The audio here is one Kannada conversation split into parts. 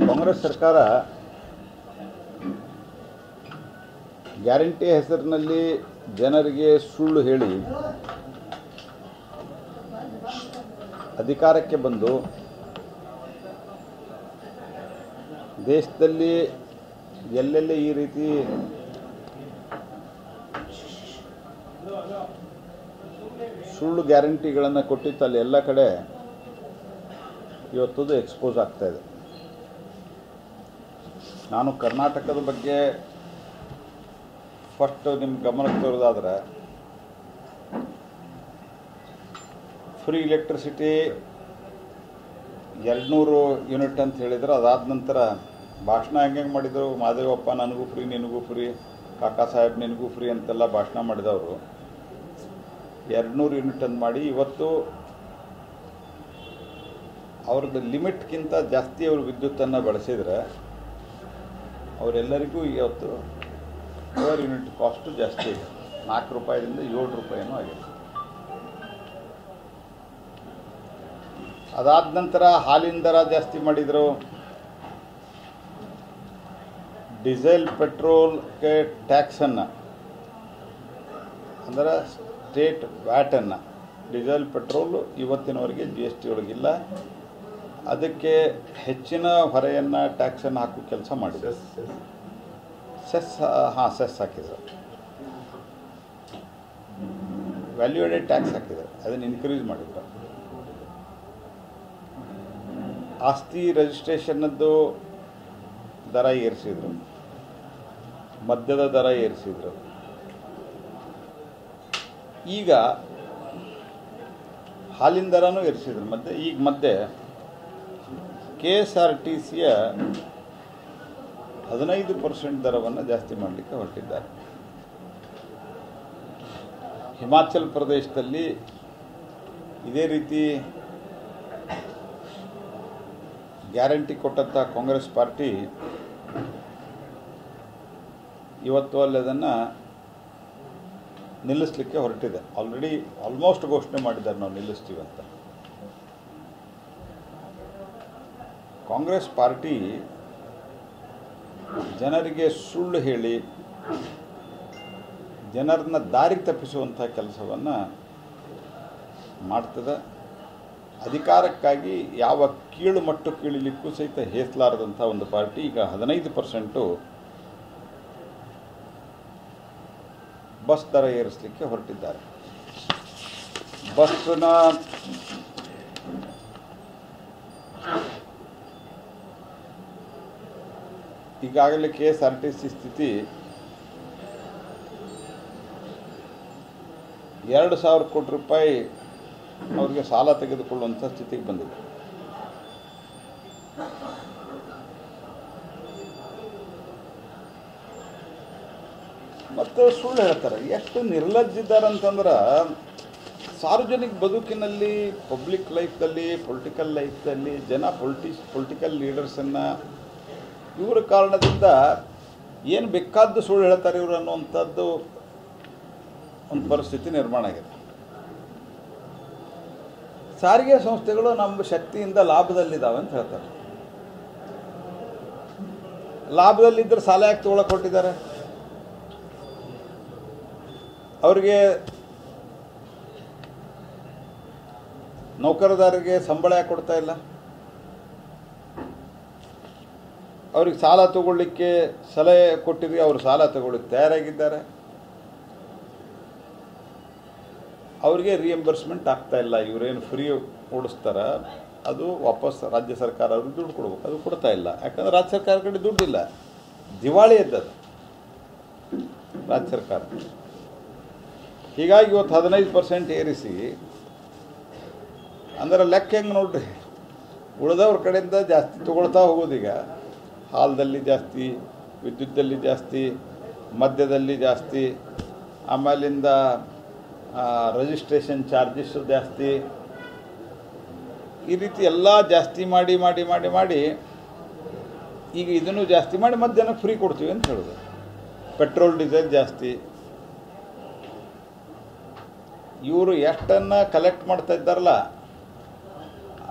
ಕಾಂಗ್ರೆಸ್ ಸರ್ಕಾರ ಗ್ಯಾರಂಟಿ ಹೆಸರಿನಲ್ಲಿ ಜನರಿಗೆ ಸುಳ್ಳು ಹೇಳಿ ಅಧಿಕಾರಕ್ಕೆ ಬಂದು ದೇಶದಲ್ಲಿ ಎಲ್ಲೆಲ್ಲಿ ಈ ರೀತಿ ಸುಳ್ಳು ಗ್ಯಾರಂಟಿಗಳನ್ನು ಕೊಟ್ಟಿತ್ತಲ್ಲಿ ಎಲ್ಲ ಕಡೆ ಇವತ್ತದು ಎಕ್ಸ್ಪೋಸ್ ಆಗ್ತಾ ಇದೆ. ನಾನು ಕರ್ನಾಟಕದ ಬಗ್ಗೆ ಫಸ್ಟ್ ನಿಮ್ಮ ಗಮನಕ್ಕೆ ತರೋದಾದ್ರೆ, ಫ್ರೀ ಎಲೆಕ್ಟ್ರಿಸಿಟಿ 200 ಯೂನಿಟ್ ಅಂತ ಹೇಳಿದ್ರು. ಅದಾದ ನಂತರ ಭಾಷಣ ಹೆಂಗೆ ಮಾಡಿದರು, ಮಾದೇವಪ್ಪ ನನಗೂ ಫ್ರೀ ನಿನಗೂ ಫ್ರೀ, ಕಾಕಾ ಸಾಹೇಬ್ ನಿನಗೂ ಫ್ರೀ ಅಂತೆಲ್ಲ ಭಾಷಣ ಮಾಡಿದವರು 200 ಯೂನಿಟ್ ಅಂತ ಮಾಡಿ ಇವತ್ತು ಅವ್ರದ್ದು ಲಿಮಿಟ್ಗಿಂತ ಜಾಸ್ತಿ ಅವರು ವಿದ್ಯುತ್ತನ್ನು ಬಳಸಿದರೆ ಅವರೆಲ್ಲರಿಗೂ ಇವತ್ತು ಪರ್ ಯೂನಿಟ್ ಕಾಸ್ಟು ಜಾಸ್ತಿ ಇದೆ. 4 ರೂಪಾಯಿದಿಂದ 7 ರೂಪಾಯಿನೂ ಆಗಿದೆ. ಅದಾದ ನಂತರ ಹಾಲಿನ ದರ ಜಾಸ್ತಿ ಮಾಡಿದರು, ಡೀಸೆಲ್ ಪೆಟ್ರೋಲ್ಗೆ ಟ್ಯಾಕ್ಸನ್ನು ಅಂದರೆ ಸ್ಟೇಟ್ ವ್ಯಾಟನ್ನು, ಡೀಸೆಲ್ ಪೆಟ್ರೋಲು ಇವತ್ತಿನವರೆಗೆ GST ಒಳಗಿಲ್ಲ, ಅದಕ್ಕೆ ಹೆಚ್ಚಿನ ಹೊರೆಯನ್ನು ಟ್ಯಾಕ್ಸನ್ನು ಹಾಕೋ ಕೆಲಸ ಮಾಡಿದೆ. ಸೆಸ್ ಸೆಸ್ ಹಾಕಿದ್ರು, ವ್ಯಾಲ್ಯೂ ಆಡೆಡ್ ಟ್ಯಾಕ್ಸ್ ಹಾಕಿದ್ದಾರೆ, ಅದನ್ನು ಇನ್ಕ್ರೀಸ್ ಮಾಡಿದ್ರು. ಆಸ್ತಿ ರಿಜಿಸ್ಟ್ರೇಷನ್ನದ್ದು ದರ ಏರಿಸಿದ್ರು, ಮದ್ಯದ ದರ ಏರಿಸಿದ್ರು. ಈಗ ಹಾಲಿನ ದರನೂ ಏರಿಸಿದ್ರು. ಈಗ ಮಧ್ಯೆ KSRTCಯ 15% ದರವನ್ನು ಜಾಸ್ತಿ ಮಾಡಲಿಕ್ಕೆ ಹೊರಟಿದ್ದಾರೆ. ಹಿಮಾಚಲ ಪ್ರದೇಶದಲ್ಲಿ ಇದೇ ರೀತಿ ಗ್ಯಾರಂಟಿ ಕೊಟ್ಟಂಥ ಕಾಂಗ್ರೆಸ್ ಪಾರ್ಟಿ ಇವತ್ತು ಅಲ್ಲಿ ಅದನ್ನು ನಿಲ್ಲಿಸಲಿಕ್ಕೆ ಹೊರಟಿದೆ. ಆಲ್ರೆಡಿ ಆಲ್ಮೋಸ್ಟ್ ಘೋಷಣೆ ಮಾಡಿದ್ದಾರೆ, ನಾವು ನಿಲ್ಲಿಸ್ತೀವಿ ಅಂತ. ಕಾಂಗ್ರೆಸ್ ಪಾರ್ಟಿ ಜನರಿಗೆ ಸುಳ್ಳು ಹೇಳಿ ಜನರನ್ನ ದಾರಿಗೆ ತಪ್ಪಿಸುವಂಥ ಕೆಲಸವನ್ನು ಮಾಡ್ತದೆ. ಅಧಿಕಾರಕ್ಕಾಗಿ ಯಾವ ಕೀಳು ಮಟ್ಟು ಕೀಳಲಿಕ್ಕೂ ಸಹಿತ ಹೇಸಲಾರದಂಥ ಒಂದು ಪಾರ್ಟಿ ಈಗ 15% ಬಸ್ ದರ ಏರಿಸಲಿಕ್ಕೆ ಹೊರಟಿದ್ದಾರೆ. ಬಸ್ನ ಈಗಾಗಲೇ KSRTC ಸ್ಥಿತಿ 2,000 ಕೋಟಿ ರೂಪಾಯಿ ಅವರಿಗೆ ಸಾಲ ತೆಗೆದುಕೊಳ್ಳುವಂಥ ಸ್ಥಿತಿಗೆ ಬಂದಿದೆ. ಮತ್ತು ಸುಳ್ಳು ಹೇಳ್ತಾರೆ. ಎಷ್ಟು ನಿರ್ಲಜ್ಜಿದ್ದಾರೆ ಅಂತಂದ್ರೆ, ಸಾರ್ವಜನಿಕ ಬದುಕಿನಲ್ಲಿ, ಪಬ್ಲಿಕ್ ಲೈಫ್ದಲ್ಲಿ, ಪೊಲಿಟಿಕಲ್ ಲೈಫ್ದಲ್ಲಿ ಜನ ಪೊಲಿಟಿಕಲ್ ಲೀಡರ್ಸನ್ನು ಇವರ ಕಾರಣದಿಂದ ಏನು ಬೇಕಾದ್ದು ಸುಳ್ಳು ಹೇಳ್ತಾರೆ ಇವರು ಅನ್ನುವಂಥದ್ದು ಒಂದು ಪರಿಸ್ಥಿತಿ ನಿರ್ಮಾಣ ಆಗಿದೆ. ಸಾರಿಗೆ ಸಂಸ್ಥೆಗಳು ನಮ್ಮ ಶಕ್ತಿಯಿಂದ ಲಾಭದಲ್ಲಿದ್ದಾವೆ ಅಂತ ಹೇಳ್ತಾರೆ. ಲಾಭದಲ್ಲಿದ್ದರೆ ಸಾಲ ಯಾಕೆ ತೊಗೊಳಕ್ಕೆ ಹೊರಟಿದ್ದಾರೆ? ಅವರಿಗೆ ನೌಕರದಾರರಿಗೆ ಸಂಬಳ ಯಾಕೆ ಕೊಡ್ತಾ ಇಲ್ಲ? ಅವ್ರಿಗೆ ಸಾಲ ತಗೊಳ್ಳಿಕ್ಕೆ ಸಲಹೆ ಕೊಟ್ಟಿದ್ವಿ, ಅವರು ಸಾಲ ತಗೊಳ್ಳಿಕ್ಕೆ ತಯಾರಾಗಿದ್ದಾರೆ. ಅವರಿಗೆ ರಿಯಂಬರ್ಸ್ಮೆಂಟ್ ಆಗ್ತಾ ಇಲ್ಲ. ಇವರೇನು ಫ್ರೀ ಓಡಿಸ್ತಾರ ಅದು ವಾಪಸ್ ರಾಜ್ಯ ಸರ್ಕಾರ ಅವ್ರಿಗೆ ದುಡ್ಡು ಕೊಡ್ಬೇಕು, ಅದು ಕೊಡ್ತಾ ಇಲ್ಲ. ಯಾಕಂದ್ರೆ ರಾಜ್ಯ ಸರ್ಕಾರ ಕಡೆ ದುಡ್ಡಿಲ್ಲ, ದಿವಾಳಿ ಎದ್ದದು ರಾಜ್ಯ ಸರ್ಕಾರ. ಹೀಗಾಗಿ ಇವತ್ತು 15% ಏರಿಸಿ ಅಂದರೆ ಲೆಕ್ಕ ಹೆಂಗೆ ನೋಡ್ರಿ, ಉಳಿದವ್ರ ಕಡೆಯಿಂದ ಜಾಸ್ತಿ ತೊಗೊಳ್ತಾ ಹೋಗೋದೀಗ. ಹಾಲ್ದಲ್ಲಿ ಜಾಸ್ತಿ, ವಿದ್ಯುತ್ತಲ್ಲಿ ಜಾಸ್ತಿ, ಮದ್ಯದಲ್ಲಿ ಜಾಸ್ತಿ, ಆಮೇಲಿಂದ ರಿಜಿಸ್ಟ್ರೇಷನ್ ಚಾರ್ಜಸ್ ಜಾಸ್ತಿ, ಈ ರೀತಿ ಎಲ್ಲ ಜಾಸ್ತಿ ಮಾಡಿ ಮಾಡಿ ಮಾಡಿ ಮಾಡಿ ಈಗ ಇದನ್ನು ಜಾಸ್ತಿ ಮಾಡಿ ಮಧ್ಯಾಹ್ನಕ್ಕೆ ಫ್ರೀ ಕೊಡ್ತೀವಿ ಅಂತ ಹೇಳೋದು. ಪೆಟ್ರೋಲ್ ಡೀಸೆಲ್ ಜಾಸ್ತಿ. ಇವರು ಎಷ್ಟನ್ನು ಕಲೆಕ್ಟ್ ಮಾಡ್ತಾ ಇದ್ದಾರಲ್ಲ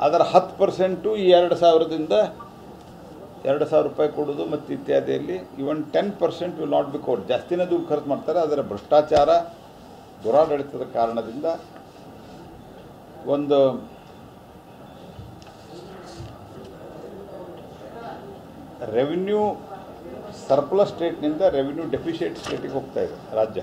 ಅದರ 10% ಈ 2000ದಿಂದ 2,000 ರೂಪಾಯಿ ಕೊಡೋದು ಮತ್ತು ಇತ್ಯಾದಿಯಲ್ಲಿ ಇವನ್ 10% ವಿಲ್ ನಾಟ್ ಬಿ ಕೋಟ್. ಜಾಸ್ತಿನೇ ದುಡ್ಡು ಖರ್ಚು ಮಾಡ್ತಾರೆ. ಆದರೆ ಭ್ರಷ್ಟಾಚಾರ ದುರಾಡಳಿತದ ಕಾರಣದಿಂದ ಒಂದು ರೆವಿನ್ಯೂ ಸರ್ಪ್ಲಸ್ ಸ್ಟೇಟ್ನಿಂದ ರೆವಿನ್ಯೂ ಡೆಫಿಷಿಯಟ್ ಸ್ಟೇಟಿಗೆ ಹೋಗ್ತಾ ಇದೆ ರಾಜ್ಯ.